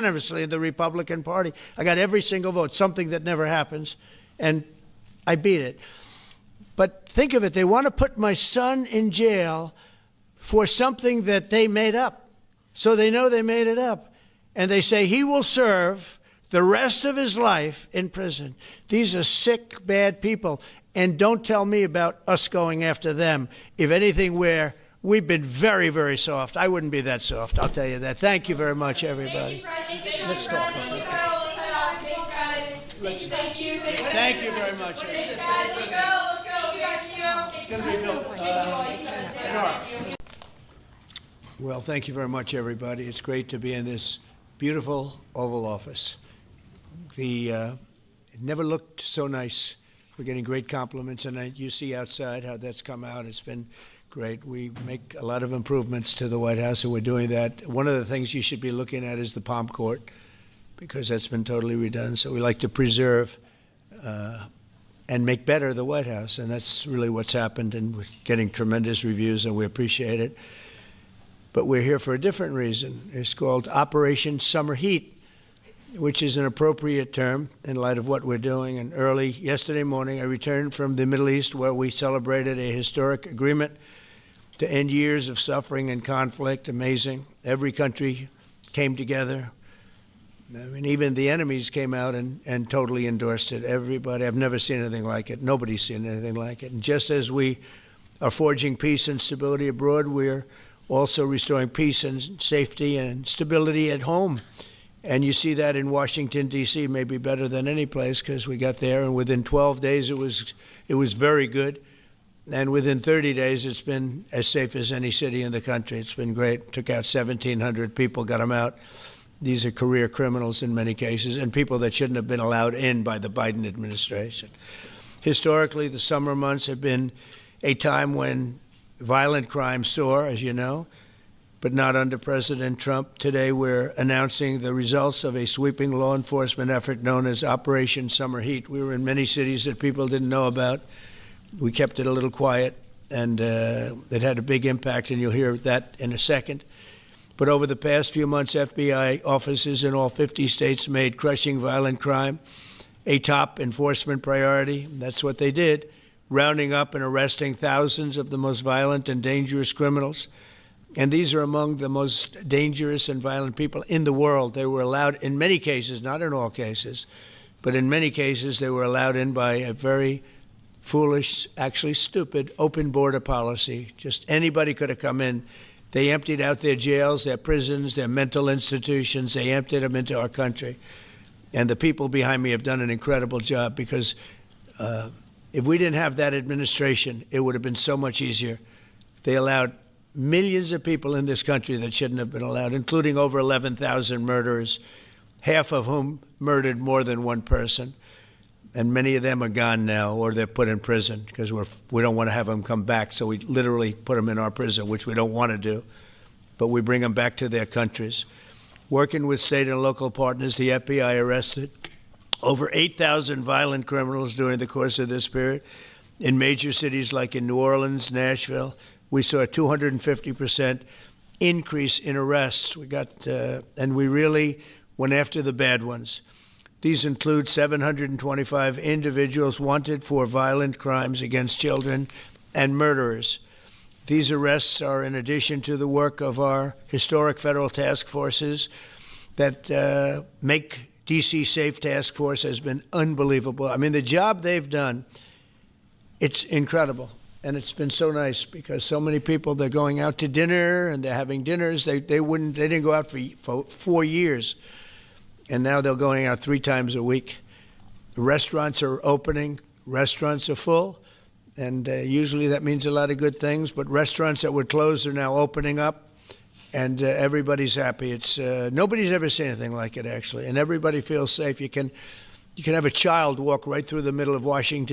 unanimously in the Republican Party. I got every single vote, something that never happens, and I beat it. But think of it, they want to put my son in jail for something that they made up. So they know they made it up. And they say he will serve the rest of his life in prison. These are sick, bad people. And don't tell me about us going after them. If anything, we've been very, very soft. I wouldn't be that soft, I'll tell you that. Thank you very much, everybody. Let's talk. Thank you very much. Well, thank you very much, everybody. It's great to be in this beautiful Oval Office. It never looked so nice. We're getting great compliments, and you see outside how that's come out. It's been great. We make a lot of improvements to the White House, and we're doing that. One of the things you should be looking at is the Palm Court, because that's been totally redone. So we like to preserve and make better the White House, and that's really what's happened, and we're getting tremendous reviews, and we appreciate it. But we're here for a different reason. It's called Operation Summer Heat, which is an appropriate term in light of what we're doing. And early yesterday morning, I returned from the Middle East, where we celebrated a historic agreement to end years of suffering and conflict. Amazing. Every country came together. I mean, even the enemies came out and totally endorsed it. Everybody, I've never seen anything like it. Nobody's seen anything like it. And just as we are forging peace and stability abroad, we're also restoring peace and safety and stability at home. And you see that in Washington, D.C., maybe better than any place, because we got there, and within 12 days it was very good. And within 30 days, it's been as safe as any city in the country. It's been great. Took out 1,700 people, got them out. These are career criminals in many cases, and people that shouldn't have been allowed in by the Biden administration. Historically, the summer months have been a time when violent crime soar, as you know, but not under President Trump. Today, we're announcing the results of a sweeping law enforcement effort known as Operation Summer Heat. We were in many cities that people didn't know about. We kept it a little quiet, and it had a big impact, and you'll hear that in a second. But over the past few months, FBI offices in all 50 states made crushing violent crime a top enforcement priority. That's what they did, rounding up and arresting thousands of the most violent and dangerous criminals. And these are among the most dangerous and violent people in the world. They were allowed in many cases, not in all cases, but in many cases they were allowed in by a very foolish, actually stupid, open border policy. Just anybody could have come in. They emptied out their jails, their prisons, their mental institutions. They emptied them into our country. And the people behind me have done an incredible job, because if we didn't have that administration, it would have been so much easier. They allowed millions of people in this country that shouldn't have been allowed, including over 11,000 murderers, half of whom murdered more than one person. And many of them are gone now, or they're put in prison, because we don't want to have them come back. So we literally put them in our prison, which we don't want to do. But we bring them back to their countries. Working with state and local partners, the FBI arrested over 8,000 violent criminals during the course of this period. In major cities like in New Orleans, Nashville, we saw a 250% increase in arrests. And we really went after the bad ones. These include 725 individuals wanted for violent crimes against children and murderers. These arrests are in addition to the work of our historic federal task forces that Make D.C. Safe Task Force has been unbelievable. I mean, the job they've done, it's incredible. And it's been so nice, because so many people, they're going out to dinner and they're having dinners. They didn't go out for 4 years. And now they're going out 3 times a week. Restaurants are opening. Restaurants are full. And usually that means a lot of good things. But restaurants that were closed are now opening up. And everybody's happy. Nobody's ever seen anything like it, actually. And everybody feels safe. You can have a child walk right through the middle of Washington